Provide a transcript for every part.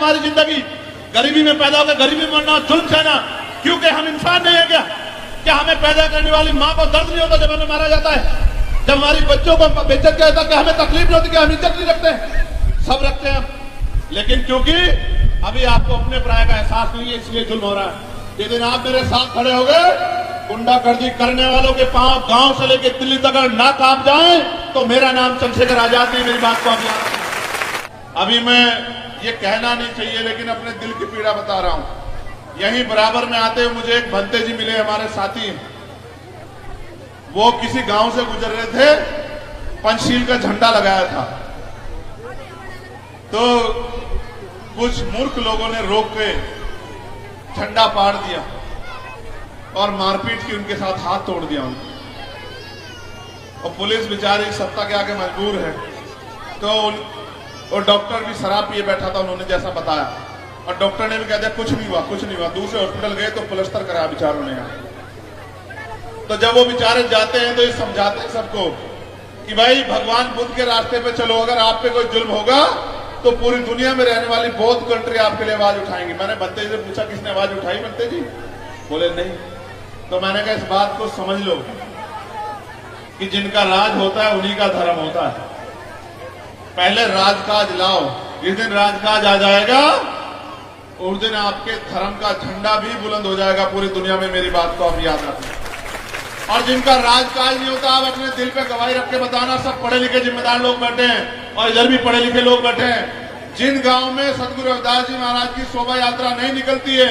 तुम्हारी जिंदगी? गरीबी में पैदा होकर गरीबी में मरना, जुल्म सहना, क्योंकि हम इंसान नहीं है क्या? क्या हमें पैदा करने वाली माँ को दर्द नहीं होता जब हमें मारा जाता है? जब हमारी बच्चों को बेइज्जत किया जाता है, क्या हमें तकलीफ नहीं होती? क्या हम इज्जत नहीं रखते? सब रखते हैं, लेकिन क्योंकि अभी आपको अपने प्राय का एहसास नहीं है, इसलिए जुल्म हो रहा है। ये दिन आप मेरे साथ खड़े हो गए, गुंडागर्दी करने वालों के पांव गांव से लेकर दिल्ली तक अगर ना कांप जाए तो मेरा नाम चंद्रशेखर आजाद नहीं। मेरी बात को आप याद रखें। अभी मैं ये कहना नहीं चाहिए, लेकिन अपने दिल की पीड़ा बता रहा हूं। यहीं बराबर में आते हुए मुझे एक भंते जी मिले, हमारे साथी। वो किसी गांव से गुजर रहे थे, पंचशील का झंडा लगाया था, तो कुछ मूर्ख लोगों ने रोक के झंडा पाड़ दिया और मारपीट की, उनके साथ हाथ तोड़ दिया उनको। और पुलिस बेचारी सत्ता के आगे मजबूर है, तो और डॉक्टर भी शराब पिए बैठा था, उन्होंने जैसा बताया, और डॉक्टर ने भी कह दिया कुछ नहीं हुआ, कुछ नहीं हुआ। दूसरे हॉस्पिटल गए तो प्लास्टर कराया बेचारों ने यहाँ। तो जब वो बेचारे जाते हैं तो ये समझाते हैं सबको कि भाई भगवान बुद्ध के रास्ते पे चलो, अगर आप पे कोई जुल्म होगा तो पूरी दुनिया में रहने वाली बहुत कंट्री आपके लिए आवाज उठाएंगी। मैंने बंते जी से पूछा किसने आवाज उठाई? बंते जी बोले नहीं। तो मैंने कहा इस बात को समझ लो कि जिनका राज होता है उन्हीं का धर्म होता है। पहले राजकाज लाओ, जिस दिन राजकाज आ जाएगा उस दिन आपके धर्म का झंडा भी बुलंद हो जाएगा पूरी दुनिया में। मेरी बात को आप याद रखें। और जिनका राजकाज नहीं होता, आप अपने दिल पे गवाही रख के बताना, सब पढ़े लिखे जिम्मेदार लोग बैठे हैं और इधर भी पढ़े लिखे लोग बैठे हैं। जिन गांव में सदगुरु रविदास जी महाराज की शोभा यात्रा नहीं निकलती है,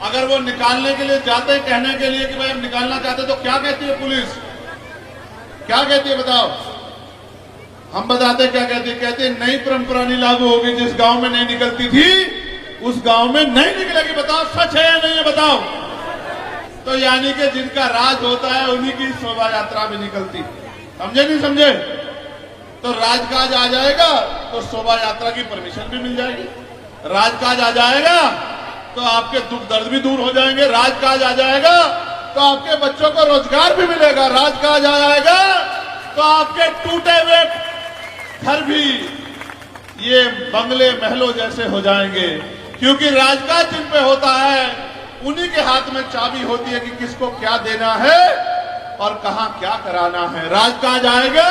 अगर वो निकालने के लिए जाते हैं, कहने के लिए कि भाई हम निकालना चाहते, तो क्या कहती है पुलिस? क्या कहती है बताओ? हम बताते क्या कहती है? कहती है नई परंपरा नहीं लागू होगी, जिस गांव में नहीं निकलती थी उस गांव में नहीं निकलेगी। बताओ सच है या नहीं है? बताओ। तो यानी कि जिनका राज होता है उन्हीं की शोभा यात्रा भी निकलती। समझे नहीं समझे? तो राजकाज आ जाएगा तो शोभा यात्रा की परमिशन भी मिल जाएगी। राजकाज आ जाएगा तो आपके दुख दर्द भी दूर हो जाएंगे। राजकाज आ जाएगा तो आपके बच्चों को रोजगार भी मिलेगा। राजकाज आ जाएगा तो आपके टूटे हुए घर भी ये बंगले महलों जैसे हो जाएंगे, क्योंकि राजकाज जिन पे होता है उन्हीं के हाथ में चाबी होती है कि किसको क्या देना है और कहां क्या कराना है। राजकाज आएगा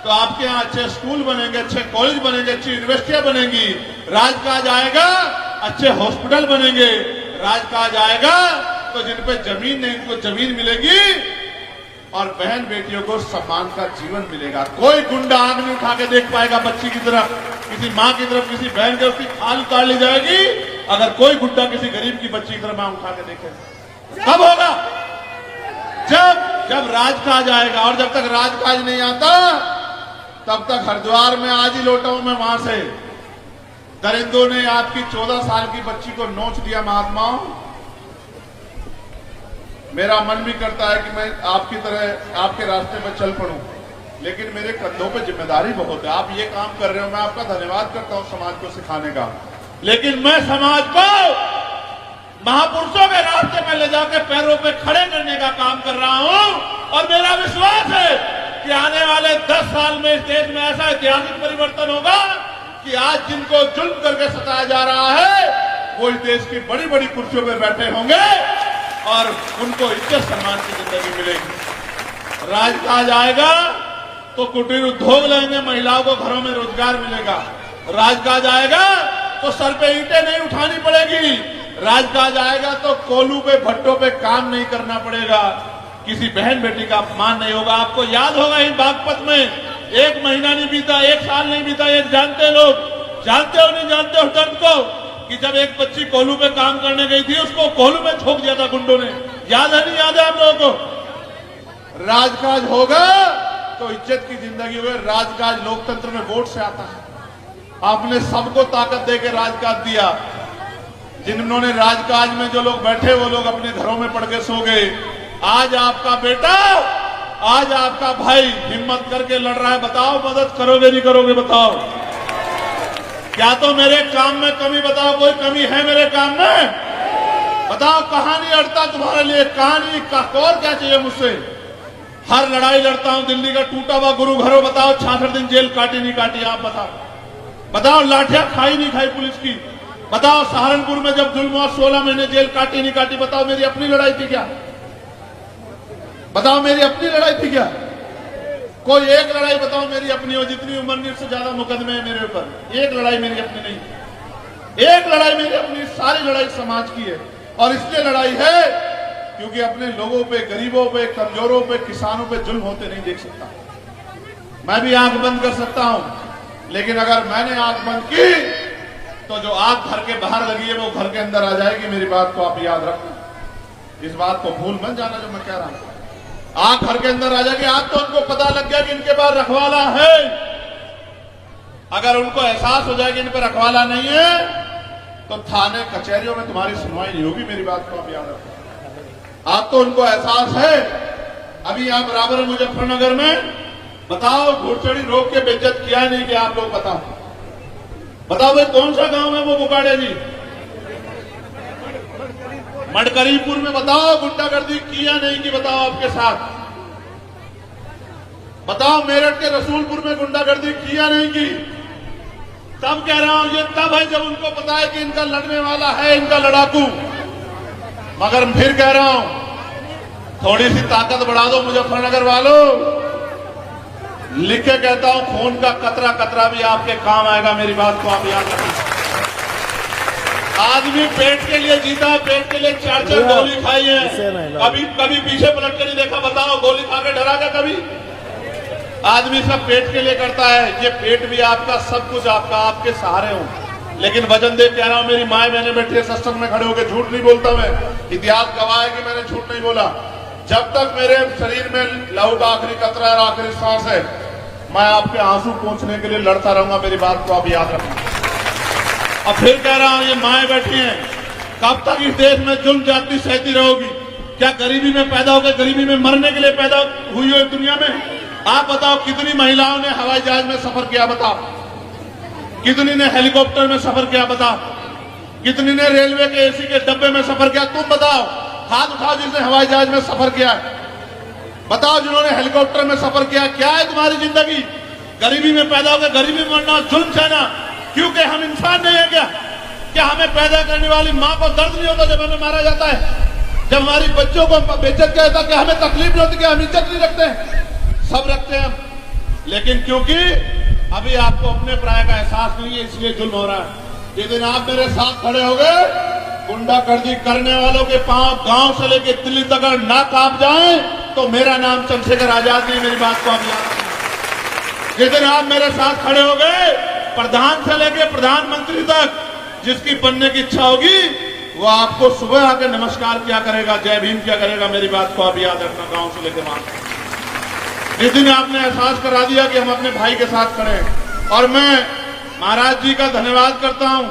तो आपके यहाँ अच्छे स्कूल बनेंगे, अच्छे कॉलेज बनेंगे, अच्छी यूनिवर्सिटियां बनेंगी। राजकाज आएगा अच्छे हॉस्पिटल बनेंगे। राजकाज आएगा तो जिन पे जमीन नहीं उनको जमीन मिलेगी और बहन बेटियों को सम्मान का जीवन मिलेगा। कोई गुंडा आंख नहीं उठा के देख पाएगा बच्ची की तरफ, किसी माँ की तरफ, किसी बहन की, उसकी खाल उतार ली जाएगी अगर कोई गुंडा किसी गरीब की बच्ची की तरफ आंख उठा के देखे। कब होगा? जब राजकाज आएगा। और जब तक राजकाज नहीं आता तब तक हरिद्वार में आज ही लौटा हूं मैं, वहां से दरिंदों ने आपकी 14 साल की बच्ची को नोच दिया। महात्माओं, मेरा मन भी करता है कि मैं आपकी तरह आपके रास्ते पर चल पड़ूं, लेकिन मेरे कंधों पे जिम्मेदारी बहुत है। आप ये काम कर रहे हो, मैं आपका धन्यवाद करता हूं समाज को सिखाने का, लेकिन मैं समाज को महापुरुषों के रास्ते में ले जाकर पैरों पे खड़े करने का काम कर रहा हूं। और मेरा विश्वास है कि आने वाले 10 साल में इस देश में ऐसा ऐतिहासिक परिवर्तन होगा कि आज जिनको जुल्म करके सताया जा रहा है वो इस देश की बड़ी बड़ी कुर्सियों पर बैठे होंगे और उनको इज्जत सम्मान की जिंदगी मिलेगी। राजकाज आएगा तो कुटीर उद्योग लेंगे, महिलाओं को घरों में रोजगार मिलेगा। राजकाज आएगा तो सर पे ईंटें नहीं उठानी पड़ेगी। राजकाज आएगा तो कोलू पे भट्टों पे काम नहीं करना पड़ेगा, किसी बहन बेटी का अपमान नहीं होगा। आपको याद होगा इन बागपत में 1 महीना नहीं बीता, 1 साल नहीं बीता, ये जानते लोग, जानते हो नहीं जानते हो दर्द को, कि जब एक बच्ची कोलू पे काम करने गई थी उसको कोलू में ठोक दिया था गुंडों ने। याद है नहीं याद है आप लोगों को? राजकाज होगा तो इज्जत की जिंदगी हुए। राजकाज लोकतंत्र में वोट से आता है। आपने सबको ताकत देकर राजकाज दिया। जिन्होंने राजकाज में जो लोग बैठे वो लोग अपने घरों में पड़ के सो गए। आज आपका बेटा, आज आपका भाई हिम्मत करके लड़ रहा है। बताओ मदद करोगे नहीं करोगे? बताओ। क्या तो मेरे काम में कमी? बताओ कोई कमी है मेरे काम में? बताओ कहानी अड़ता तुम्हारे लिए? कहानी का और क्या चाहिए मुझसे? हर लड़ाई लड़ता हूं। दिल्ली का टूटा हुआ गुरु घरों बताओ 66 दिन जेल काटी नहीं काटी? आप बताओ। बताओ लाठियां खाई नहीं खाई पुलिस की? बताओ सहारनपुर में जब जुल्म हुआ 16 महीने जेल काटी नहीं काटी, बताओ मेरी अपनी लड़ाई थी क्या? बताओ मेरी अपनी लड़ाई थी क्या? कोई एक लड़ाई बताओ मेरी अपनी हो, जितनी उमर से ज्यादा मुकदमे हैं मेरे ऊपर, एक लड़ाई मेरी अपनी नहीं। एक लड़ाई मेरी अपनी, सारी लड़ाई समाज की है। और इसलिए लड़ाई है क्योंकि अपने लोगों पे, गरीबों पे, कमजोरों पे, किसानों पे जुल्म होते नहीं देख सकता। मैं भी आंख बंद कर सकता हूं, लेकिन अगर मैंने आंख बंद की तो जो आग घर के बाहर लगी है वो घर के अंदर आ जाएगी। मेरी बात को आप याद रखना, इस बात को भूल मत जाना जो मैं कह रहा हूं। आग घर के अंदर आ जाएगी। आज तो उनको पता लग गया कि इनके पास रखवाला है। अगर उनको एहसास हो जाएगा इन पर रखवाला नहीं है तो थाने कचहरियों में तुम्हारी सुनवाई नहीं होगी। मेरी बात को आप याद रखना। आज तो उनको एहसास है। अभी यहां बराबर मुजफ्फरनगर में बताओ घुड़सड़ी रोक के बेइज्जत किया नहीं कि आप लोग बताओ भाई कौन सा गांव है वो बुकाड़े जी? मडकरीपुर में बताओ गुंडागर्दी किया नहीं कि बताओ आपके साथ? बताओ मेरठ के रसूलपुर में गुंडागर्दी किया नहीं की? तब कह रहा हूं ये तब है जब उनको पता है कि इनका लड़ने वाला है, इनका लड़ाकू। मगर फिर कह रहा हूं थोड़ी सी ताकत बढ़ा दो मुजफ्फरनगर वालों। लिख के कहता हूं खून का कतरा कतरा भी आपके काम आएगा। मेरी बात को आप याद रखें। आदमी पेट के लिए जीता है, पेट के लिए 4-4 गोली खाई है। कभी पीछे पलट कर नहीं देखा? बताओ गोली खा के डरा गया कभी? आदमी सब पेट के लिए करता है। ये पेट भी आपका, सब कुछ आपका, आपके सहारे हो। लेकिन वजन देख कह रहा हूं, मेरी माए बहने बैठी है सत्संग में खड़े होकर, झूठ नहीं बोलता मैं। इतिहास गवाह है कि मैंने झूठ नहीं बोला। जब तक मेरे शरीर में लहू का आखिरी कतरा और आखिरी सांस है, मैं आपके आंसू पोंछने के लिए लड़ता रहूंगा। मेरी बात को आप याद रखना। और फिर कह रहा हूं ये माए बैठी हैं, कब तक इस देश में जुल्म जाति सहती रहोगी? क्या गरीबी में पैदा होकर गरीबी में मरने के लिए पैदा हुई हो दुनिया में? आप बताओ कितनी महिलाओं ने हवाई जहाज में सफर किया? बताओ कितनी ने हेलीकॉप्टर में सफर किया? बताओ कितनी ने रेलवे के एसी के डब्बे में सफर किया? तुम बताओ, हाथ उठाओ जिसने हवाई जहाज में सफर किया। बताओ जिन्होंने हेलीकॉप्टर में सफर किया। क्या है तुम्हारी जिंदगी? गरीबी में पैदा होकर गरीबी में मरना, जुल्म सहना। क्योंकि हम इंसान नहीं है क्या हमें पैदा करने वाली मां को दर्द नहीं होता जब हमें मारा जाता है? जब हमारी बच्चों को बेइज्जत किया जाता है, क्या हमें तकलीफ नहीं होती? क्या हम इज्जत नहीं रखते? सब रखते हैं। लेकिन क्योंकि अभी आपको अपने प्राय का एहसास नहीं है, इसलिए जुल्म हो रहा है। जिस दिन आप मेरे साथ खड़े हो गए, गुंडागर्दी करने वालों के पांव गांव से लेकर दिल्ली तक ना कांप जाए तो मेरा नाम चंद्रशेखर आजाद नहीं। मेरी बात को आप याद रखें। जिस दिन आप मेरे साथ खड़े हो गए, प्रधान से लेकर प्रधानमंत्री तक जिसकी बनने की इच्छा होगी वो आपको सुबह आकर नमस्कार किया करेगा, जय भीम किया करेगा। मेरी बात को आप याद रखना। गांव से लेकर वहां जिस दिन आपने एहसास करा दिया कि हम अपने भाई के साथ खड़े हैं। और मैं महाराज जी का धन्यवाद करता हूं